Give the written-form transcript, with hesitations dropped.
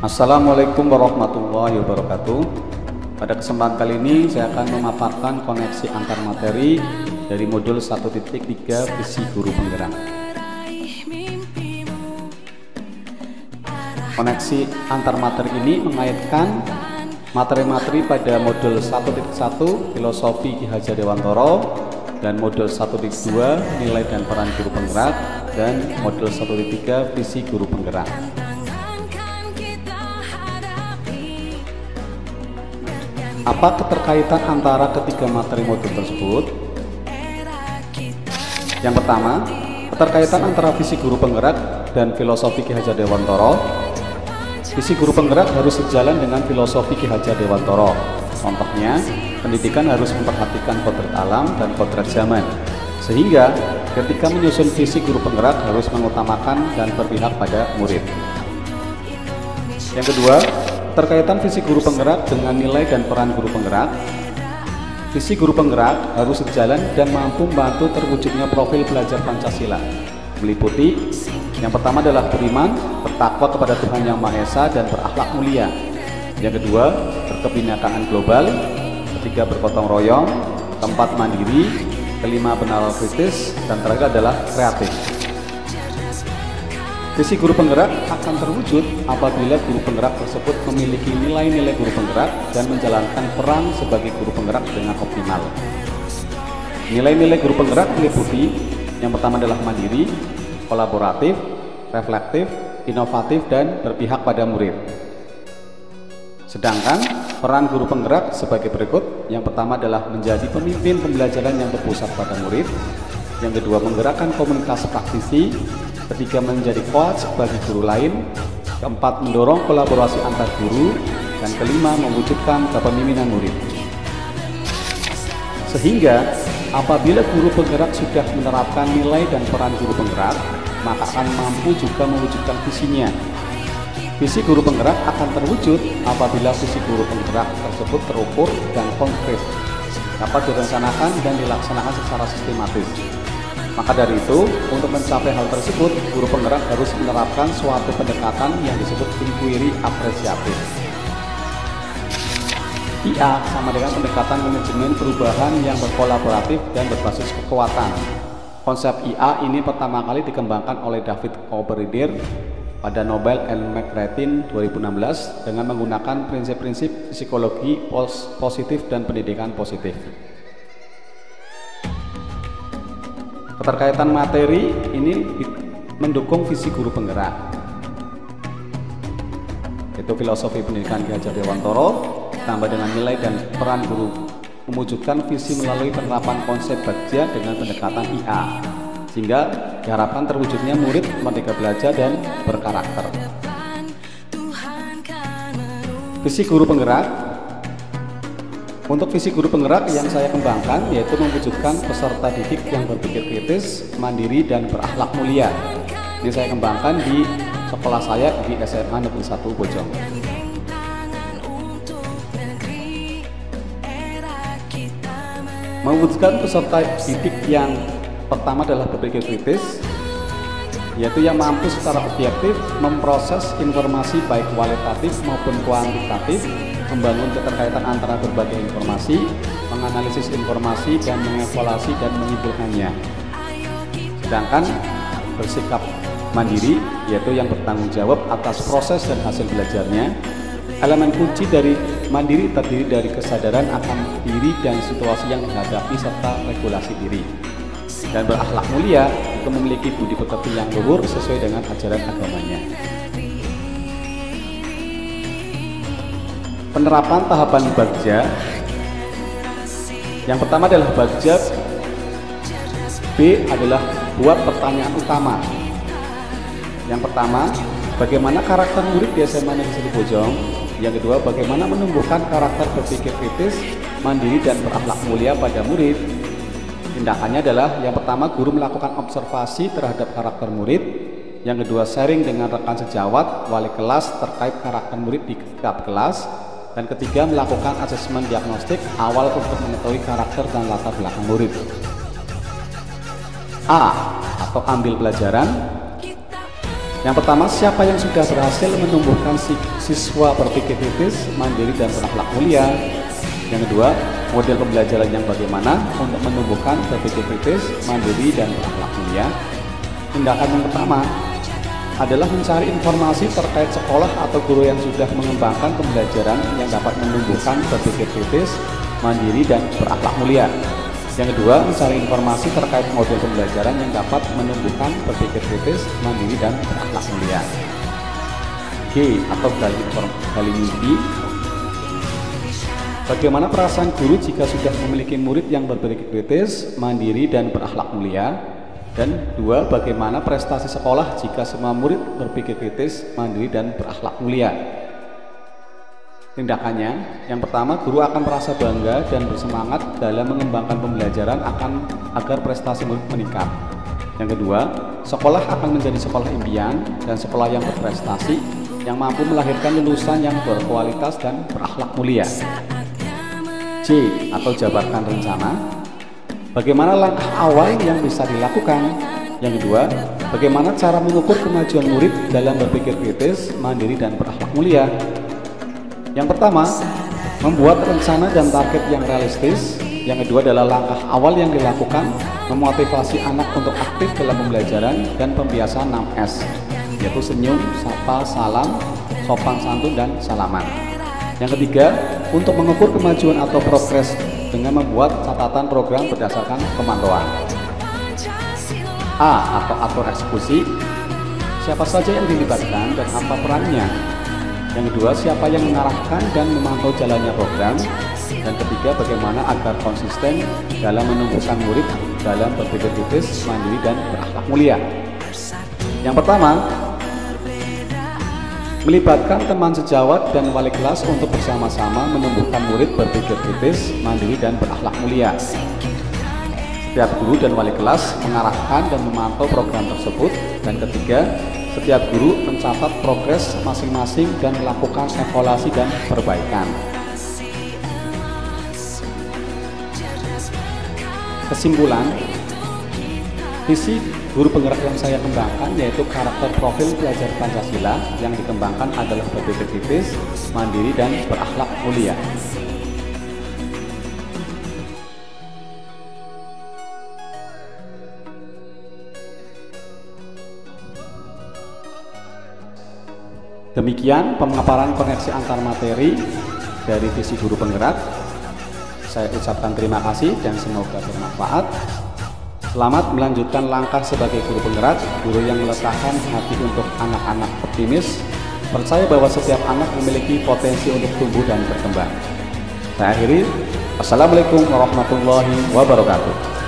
Assalamualaikum warahmatullahi wabarakatuh. Pada kesempatan kali ini saya akan memaparkan koneksi antar materi dari modul 1.3 visi guru penggerak. Koneksi antar materi ini mengaitkan materi-materi pada modul 1.1 filosofi Ki Hajar Dewantara dan modul 1.2 nilai dan peran guru penggerak dan modul 1.3 visi guru penggerak. Apa keterkaitan antara ketiga materi modul tersebut? Yang pertama, keterkaitan antara visi guru penggerak dan filosofi Ki Hajar Dewantara. Visi guru penggerak harus sejalan dengan filosofi Ki Hajar Dewantara. Contohnya, pendidikan harus memperhatikan kodrat alam dan kodrat zaman. Sehingga, ketika menyusun visi guru penggerak harus mengutamakan dan berpihak pada murid. Yang kedua, terkaitan visi guru penggerak dengan nilai dan peran guru penggerak. Visi guru penggerak harus sejalan dan mampu membantu terwujudnya profil belajar Pancasila, meliputi yang pertama adalah beriman, bertakwa kepada Tuhan Yang Maha Esa dan berakhlak mulia. Yang kedua, berkebinekaan global. Ketiga, bergotong royong. Keempat, mandiri. Kelima, benaral kritis. Dan terakhir adalah kreatif. Visi guru penggerak akan terwujud apabila guru penggerak tersebut memiliki nilai-nilai guru penggerak dan menjalankan peran sebagai guru penggerak dengan optimal. Nilai-nilai guru penggerak meliputi yang pertama adalah mandiri, kolaboratif, reflektif, inovatif, dan berpihak pada murid. Sedangkan peran guru penggerak sebagai berikut. Yang pertama adalah menjadi pemimpin pembelajaran yang berpusat pada murid. Yang kedua, menggerakkan komunitas praktisi. Ketiga, menjadi coach bagi guru lain. Keempat, mendorong kolaborasi antar guru. Dan kelima, mewujudkan kepemimpinan murid. Sehingga apabila guru penggerak sudah menerapkan nilai dan peran guru penggerak, maka akan mampu juga mewujudkan visinya. Visi guru penggerak akan terwujud apabila visi guru penggerak tersebut terukur dan konkret, dapat direncanakan dan dilaksanakan secara sistematis. Maka dari itu, untuk mencapai hal tersebut, guru penggerak harus menerapkan suatu pendekatan yang disebut inquiry apresiatif. IA sama dengan pendekatan manajemen perubahan yang berkolaboratif dan berbasis kekuatan. Konsep IA ini pertama kali dikembangkan oleh David Copperfield pada Nobel and McCracken 2016 dengan menggunakan prinsip-prinsip psikologi positif dan pendidikan positif. Keterkaitan materi ini mendukung visi guru penggerak, yaitu filosofi pendidikan Ki Hajar Dewantara ditambah dengan nilai dan peran guru, mewujudkan visi melalui penerapan konsep Bagja dengan pendekatan IA, sehingga diharapkan terwujudnya murid merdeka belajar dan berkarakter. Visi guru penggerak. Untuk visi guru penggerak yang saya kembangkan yaitu mewujudkan peserta didik yang berpikir kritis, mandiri, dan berakhlak mulia. Ini saya kembangkan di sekolah saya di SMA Negeri 1 Bojong. Mewujudkan peserta didik yang pertama adalah berpikir kritis, yaitu yang mampu secara objektif memproses informasi baik kualitatif maupun kuantitatif, membangun keterkaitan antara berbagai informasi, menganalisis informasi, dan mengevaluasi dan menyimpulkannya. Sedangkan bersikap mandiri, yaitu yang bertanggung jawab atas proses dan hasil belajarnya. Elemen kunci dari mandiri terdiri dari kesadaran akan diri dan situasi yang dihadapi serta regulasi diri. Dan berakhlak mulia itu memiliki budi pekerti yang luhur sesuai dengan ajaran agamanya. Penerapan tahapan Bagja. Yang pertama adalah Bagja B adalah buat pertanyaan utama. Yang pertama, bagaimana karakter murid di SMA Negeri 1 Bojong. Yang kedua, bagaimana menumbuhkan karakter berpikir kritis, mandiri, dan berakhlak mulia pada murid. Tindakannya adalah yang pertama, guru melakukan observasi terhadap karakter murid. Yang kedua, sharing dengan rekan sejawat, wali kelas terkait karakter murid di setiap kelas. Dan ketiga, melakukan asesmen diagnostik awal untuk mengetahui karakter dan latar belakang murid. A atau ambil pelajaran. Yang pertama, siapa yang sudah berhasil menumbuhkan siswa berpikir kritis, mandiri, dan berakhlak mulia. Yang kedua, model pembelajaran yang bagaimana untuk menumbuhkan berpikir kritis, mandiri, dan berakhlak mulia. Tindakan yang pertama adalah mencari informasi terkait sekolah atau guru yang sudah mengembangkan pembelajaran yang dapat menumbuhkan berpikir kritis, mandiri, dan berakhlak mulia. Yang kedua, mencari informasi terkait model pembelajaran yang dapat menumbuhkan berpikir kritis, mandiri, dan berakhlak mulia. G atau gali mimpi. Bagaimana perasaan guru jika sudah memiliki murid yang berpikir kritis, mandiri, dan berakhlak mulia? Dan dua, bagaimana prestasi sekolah jika semua murid berpikir kritis, mandiri, dan berakhlak mulia? Tindakannya, yang pertama, guru akan merasa bangga dan bersemangat dalam mengembangkan pembelajaran agar prestasi murid meningkat. Yang kedua, sekolah akan menjadi sekolah impian dan sekolah yang berprestasi yang mampu melahirkan lulusan yang berkualitas dan berakhlak mulia. C atau jabarkan rencana. Bagaimana langkah awal yang bisa dilakukan? Yang kedua, bagaimana cara mengukur kemajuan murid dalam berpikir kritis, mandiri, dan berakhlak mulia? Yang pertama, membuat rencana dan target yang realistis. Yang kedua adalah langkah awal yang dilakukan, memotivasi anak untuk aktif dalam pembelajaran dan pembiasaan 6S, yaitu senyum, sapa, salam, sopan santun, dan salaman. Yang ketiga, untuk mengukur kemajuan atau progres dengan membuat catatan program berdasarkan pemantauan. A atau atur eksekusi. Siapa saja yang dilibatkan dan apa perannya? Yang kedua, siapa yang mengarahkan dan memantau jalannya program. Dan ketiga, bagaimana agar konsisten dalam menumbuhkan murid dalam berpikir kritis, mandiri, dan berakhlak mulia. Yang pertama, melibatkan teman sejawat dan wali kelas untuk bersama-sama menumbuhkan murid berpikir kritis, mandiri, dan berakhlak mulia. Setiap guru dan wali kelas mengarahkan dan memantau program tersebut. Dan ketiga, setiap guru mencatat progres masing-masing dan melakukan evaluasi dan perbaikan. Kesimpulan, visi guru penggerak yang saya kembangkan yaitu karakter profil pelajar Pancasila yang dikembangkan adalah berpikir kritis, mandiri, dan berakhlak mulia. Demikian pemaparan koneksi antar materi dari visi guru penggerak. Saya ucapkan terima kasih dan semoga bermanfaat. Selamat melanjutkan langkah sebagai guru penggerak, guru yang meletakkan hati untuk anak-anak optimis, percaya bahwa setiap anak memiliki potensi untuk tumbuh dan berkembang. Saya akhiri. Wassalamualaikum warahmatullahi wabarakatuh.